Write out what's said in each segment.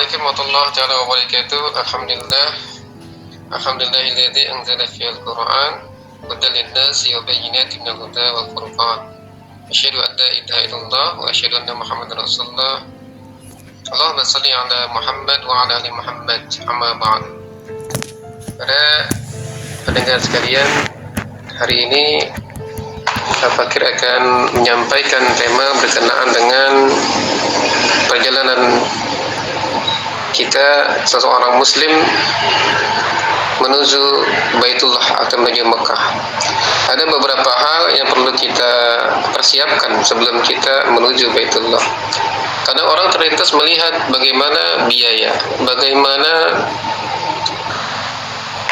Assalamualaikum warahmatullahi taala wabarakatuh. Alhamdulillahilladzi anzala fil Qur'an hudan lin-nasi wa bayyinatin minal huda wal furqan. Asyhadu an la ilaha illallah wa asyhadu anna Muhammadar Rasulullah. Allahumma shalli ala Muhammad wa ala ali Muhammad. Amma ba'd. Para pendengar sekalian, hari ini Fakir akan menyampaikan tema berkenaan dengan perjalanan kita seseorang muslim menuju Baitullah atau menuju Mekah. Ada beberapa hal yang perlu kita persiapkan sebelum kita menuju Baitullah. Karena orang terlintas melihat bagaimana biaya, bagaimana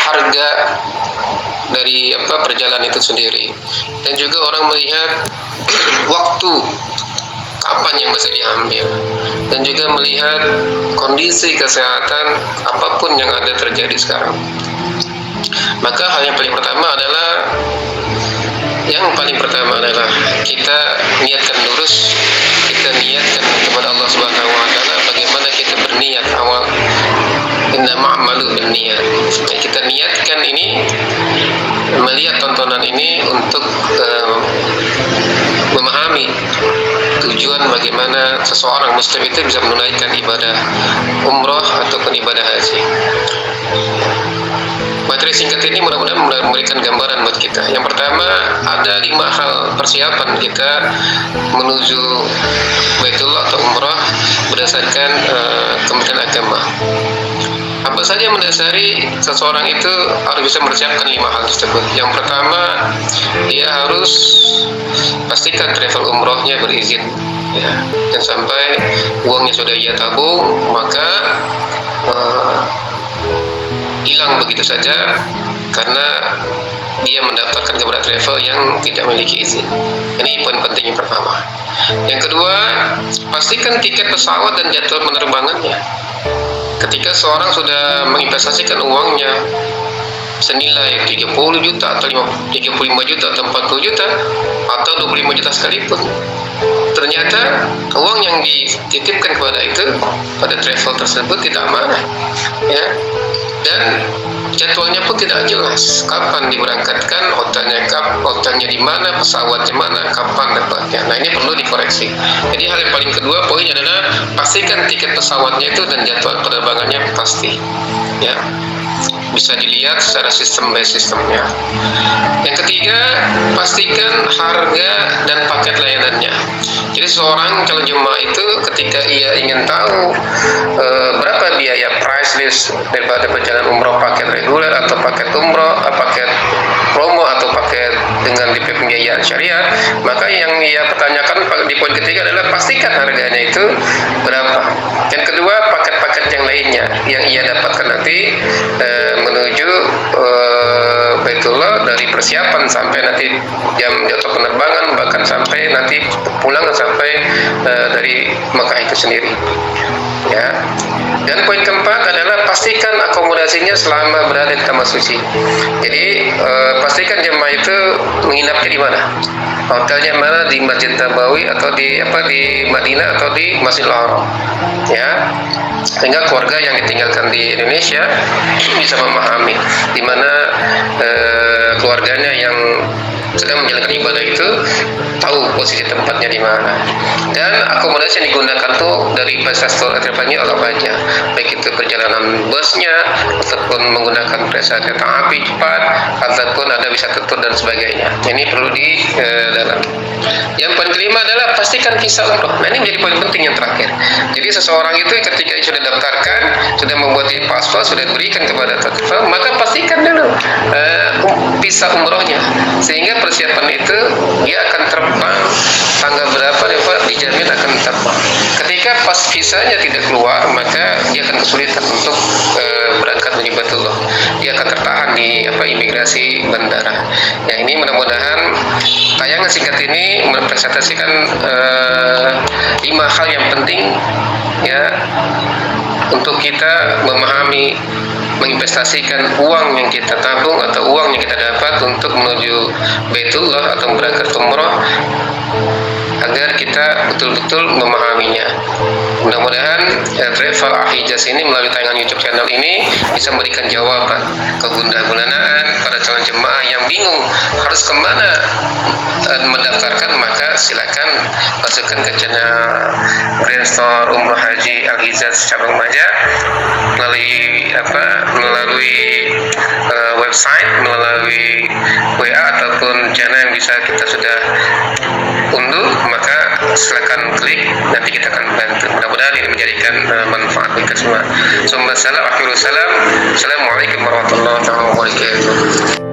harga dari perjalanan itu sendiri, dan juga orang melihat waktu kapan yang bisa diambil, dan juga melihat kondisi kesehatan apapun yang ada terjadi sekarang. Maka hal yang paling pertama adalah kita niatkan lurus, kita niatkan kepada Allah Subhanahu wa taala bagaimana kita berniat awal. Innama a'malu binniyat. Kita niatkan ini, melihat tontonan ini untuk memahami tujuan bagaimana seseorang muslim itu bisa menunaikan ibadah umrah ataupun ibadah haji. Materi singkat ini mudah-mudahan memberikan gambaran buat kita. Yang pertama, ada 5 hal persiapan kita menuju Baitullah atau umrah berdasarkan Kementerian Agama. Apa saja mendasari seseorang itu harus bisa mempersiapkan 5 hal tersebut. Yang pertama, dia harus pastikan travel umrohnya berizin, ya. Dan sampai uangnya sudah ia tabung, maka hilang begitu saja karena dia mendaftarkan kepada travel yang tidak memiliki izin. Ini poin penting yang pertama. Yang kedua, pastikan tiket pesawat dan jadwal penerbangannya. Ketika seorang sudah menginvestasikan uangnya senilai 30 juta atau 35 juta atau 40 juta atau 25 juta sekalipun, ternyata uang yang dititipkan pada travel tersebut tidak amanah, ya, dan jadwalnya pun tidak jelas kapan diberangkatkan, hotelnya di mana, pesawatnya mana, kapan dapatnya. Nah, ini perlu dikoreksi. Jadi hal yang paling kedua poinnya adalah pastikan tiket pesawatnya itu dan jadwal penerbangannya pasti, ya, bisa dilihat secara sistem by sistemnya. Yang ketiga, pastikan harga dan paket layanannya. Jadi seorang calon jemaah itu ketika ia ingin tahu berapa biaya price list daripada perjalanan umroh paket reguler atau paket umroh, paket promo atau paket dengan DP pembiayaan syariat, maka yang ia pertanyakan di poin ketiga adalah pastikan harganya itu berapa. Yang kedua, paket-paket yang lainnya yang ia dapatkan nanti menuju Baitullah, dari persiapan sampai nanti jam jatuh penerbangan, bahkan sampai nanti pulang sampai dari Mekah itu sendiri, ya. Dan poin keempat adalah pastikan akomodasinya selama berada di Tanah Suci. Jadi pastikan jemaah itu menginapnya di mana, hotelnya mana, di Masjid Nabawi atau di Madinah atau di Masjidil Haram, ya, sehingga keluarga yang ditinggalkan di Indonesia bisa memahami di mana keluarganya yang sedang menjalankan ibadah itu tahu posisi tempatnya di mana. Dan akomodasi yang digunakan tuh dari prestasi travelnya apa aja, baik itu perjalanan busnya ataupun menggunakan kereta api cepat ataupun ada wisata tur dan sebagainya. Ini perlu di dalam. Yang paling kelima adalah pastikan visa umroh. Nah, ini menjadi poin penting yang terakhir. Jadi seseorang itu ketika sudah daftarkan, sudah membuat paspor, sudah diberikan kepada travel, maka pastikan dulu visa umrohnya, sehingga persiapan itu dia akan terbang tanggal berapa, dijamin akan terbang. Ketika pas visanya tidak keluar, maka dia akan kesulitan untuk berangkat menuju Baitullah. Dia akan tertahan di imigrasi bandara. Ya, ini mudah-mudahan tayangan singkat ini merepresentasikan 5 hal yang penting, ya, untuk kita memahami, menginvestasikan uang yang kita tabung atau uang yang kita dapat untuk menuju Baitullah atau berangkat umrah agar kita betul-betul memahaminya. Mudah-mudahan Travel Ahijaz ini melalui tayangan YouTube channel ini bisa memberikan jawaban kegundah-gulanaan pada calon jemaah yang bingung harus kemana mendaftarkan, maka silakan masukkan ke channel Grand Store Umroh Haji Al-Hijaz Cabang Majak melalui website, melalui WA ataupun channel yang bisa kita sudah unduh, maka silakan klik, nanti kita akan bantu. Mudah-mudahan ini menjadikan manfaat bagi kita semua. Assalamualaikum warahmatullahi wabarakatuh.